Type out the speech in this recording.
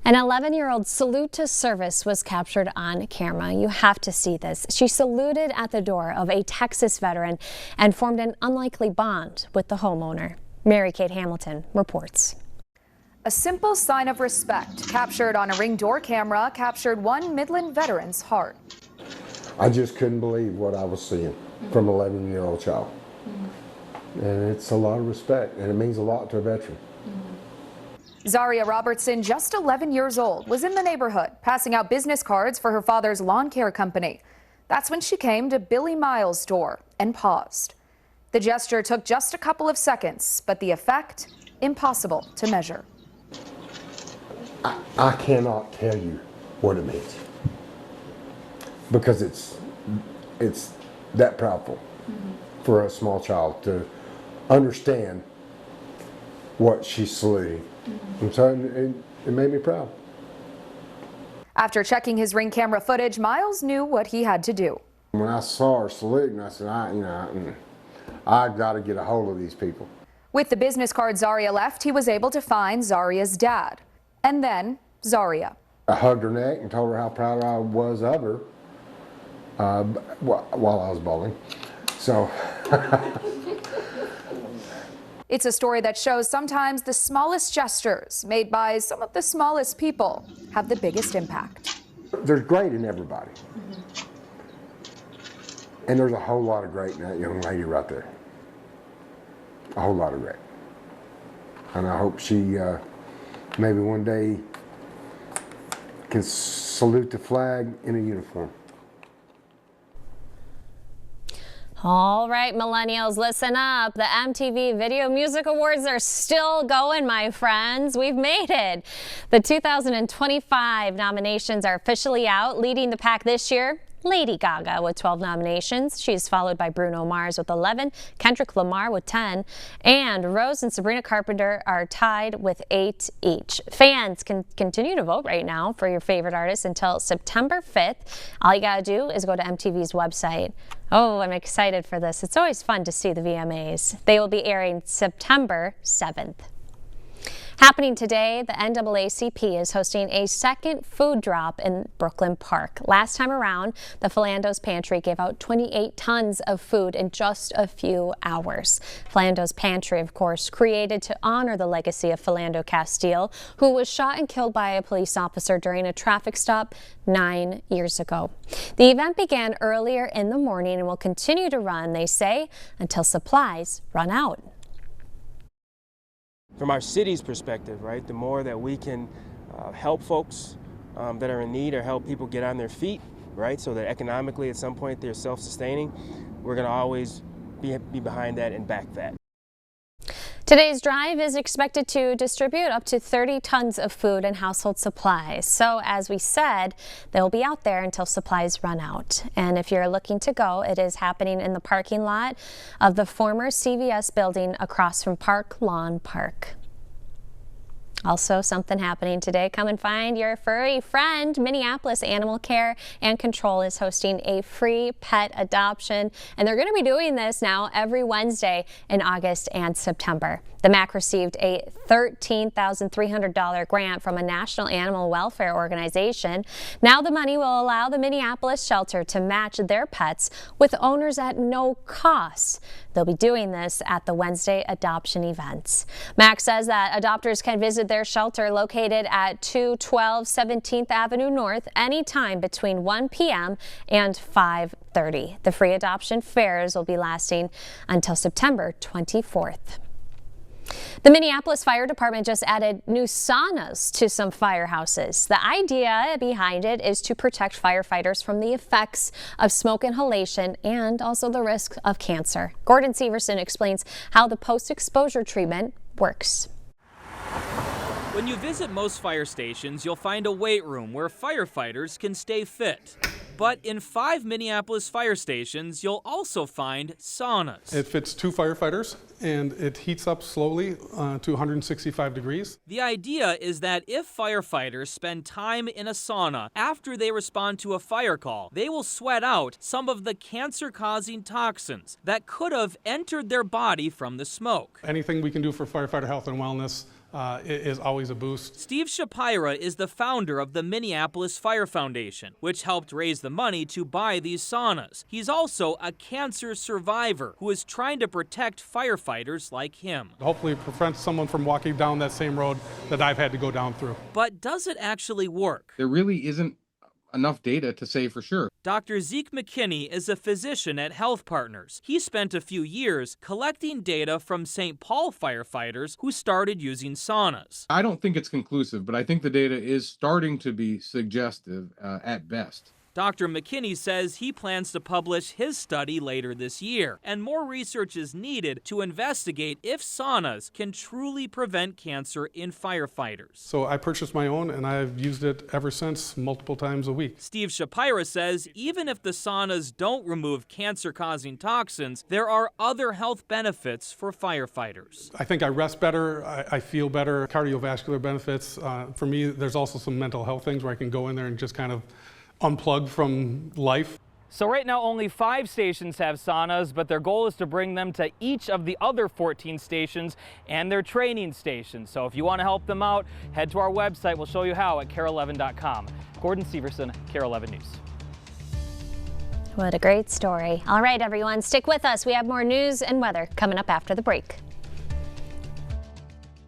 An 11-year-old salute to service was captured on camera. You have to see this. She saluted at the door of a Texas veteran and formed an unlikely bond with the homeowner. Mary Kate Hamilton reports. A simple sign of respect captured on a Ring door camera captured one Midland veteran's heart. I just couldn't believe what I was seeing from an 11-year-old child. And it's a lot of respect, and it means a lot to a veteran. Zaria Robertson, just 11 years old, was in the neighborhood passing out business cards for her father's lawn care company. That's when she came to Billy Miles' door and paused. The gesture took just a couple of seconds, but the effect, impossible to measure. I cannot tell you what it means, because it's that powerful for a small child to understand what she's saluting. And so it made me proud. After checking his Ring camera footage, Miles knew what he had to do. When I saw her saluting, I said, I got to get a hold of these people. With the business card Zaria left, he was able to find Zaria's dad. And then Zaria. I hugged her neck and told her how proud I was of her while I was bowling. So. It's a story that shows sometimes the smallest gestures made by some of the smallest people have the biggest impact. There's great in everybody. And there's a whole lot of great in that young lady right there. A whole lot of great. And I hope she maybe one day can salute the flag in a uniform. All right, millennials, listen up. The MTV Video Music Awards are still going, my friends. We've made it. The 2025 nominations are officially out. Leading the pack this year, Lady Gaga with 12 nominations. She's followed by Bruno Mars with 11, Kendrick Lamar with 10, and Rose and Sabrina Carpenter are tied with 8 each. Fans can continue to vote right now for your favorite artist until September 5th. All you gotta do is go to MTV's website. Oh, I'm excited for this. It's always fun to see the VMAs. They will be airing September 7th. Happening today, the NAACP is hosting a second food drop in Brooklyn Park. Last time around, the Philando's Pantry gave out 28 tons of food in just a few hours. Philando's Pantry, of course, created to honor the legacy of Philando Castile, who was shot and killed by a police officer during a traffic stop 9 years ago. The event began earlier in the morning and will continue to run, they say, until supplies run out. From our city's perspective, right, the more that we can help folks that are in need or help people get on their feet, right, so that economically at some point they're self-sustaining, we're going to always be behind that and back that. Today's drive is expected to distribute up to 30 tons of food and household supplies. So as we said, they'll be out there until supplies run out. And if you're looking to go, it is happening in the parking lot of the former CVS building across from Park Lawn Park. Also, something happening today. Come and find your furry friend. Minneapolis Animal Care and Control is hosting a free pet adoption, and they're going to be doing this now every Wednesday in August and September. The MAC received a $13,300 grant from a national animal welfare organization. Now the money will allow the Minneapolis shelter to match their pets with owners at no cost. They'll be doing this at the Wednesday adoption events. MAC says that adopters can visit their shelter located at 212 17th Avenue North anytime between 1 p.m. and 5:30. The free adoption fairs will be lasting until September 24th. The Minneapolis Fire Department just added new saunas to some firehouses. The idea behind it is to protect firefighters from the effects of smoke inhalation and also the risk of cancer. Gordon Severson explains how the post-exposure treatment works. When you visit most fire stations, you'll find a weight room where firefighters can stay fit. But in 5 Minneapolis fire stations, you'll also find saunas. It fits 2 firefighters, and it heats up slowly to 165 degrees. The idea is that if firefighters spend time in a sauna after they respond to a fire call, they will sweat out some of the cancer-causing toxins that could have entered their body from the smoke. Anything we can do for firefighter health and wellness is always a boost. Steve Shapira is the founder of the Minneapolis Fire Foundation, which helped raise the money to buy these saunas. He's also a cancer survivor who is trying to protect firefighters like him. Hopefully it prevents someone from walking down that same road that I've had to go down through. But does it actually work? There really isn't enough data to say for sure. Dr. Zeke McKinney is a physician at Health Partners. He spent a few years collecting data from St. Paul firefighters who started using saunas. I don't think it's conclusive, but I think the data is starting to be suggestive at best. Dr. McKinney says he plans to publish his study later this year, and more research is needed to investigate if saunas can truly prevent cancer in firefighters. So I purchased my own and I've used it ever since, multiple times a week. Steve Shapira says even if the saunas don't remove cancer-causing toxins, there are other health benefits for firefighters. I think I rest better, I feel better, cardiovascular benefits. For me, there's also some mental health things where I can go in there and just kind of unplug from life. So right now only 5 stations have saunas, but their goal is to bring them to each of the other 14 stations and their training stations. So if you want to help them out, head to our website. We'll show you how at KARE11.com. Gordon Severson, KARE 11 News. What a great story. All right, everyone, stick with us. We have more news and weather coming up after the break.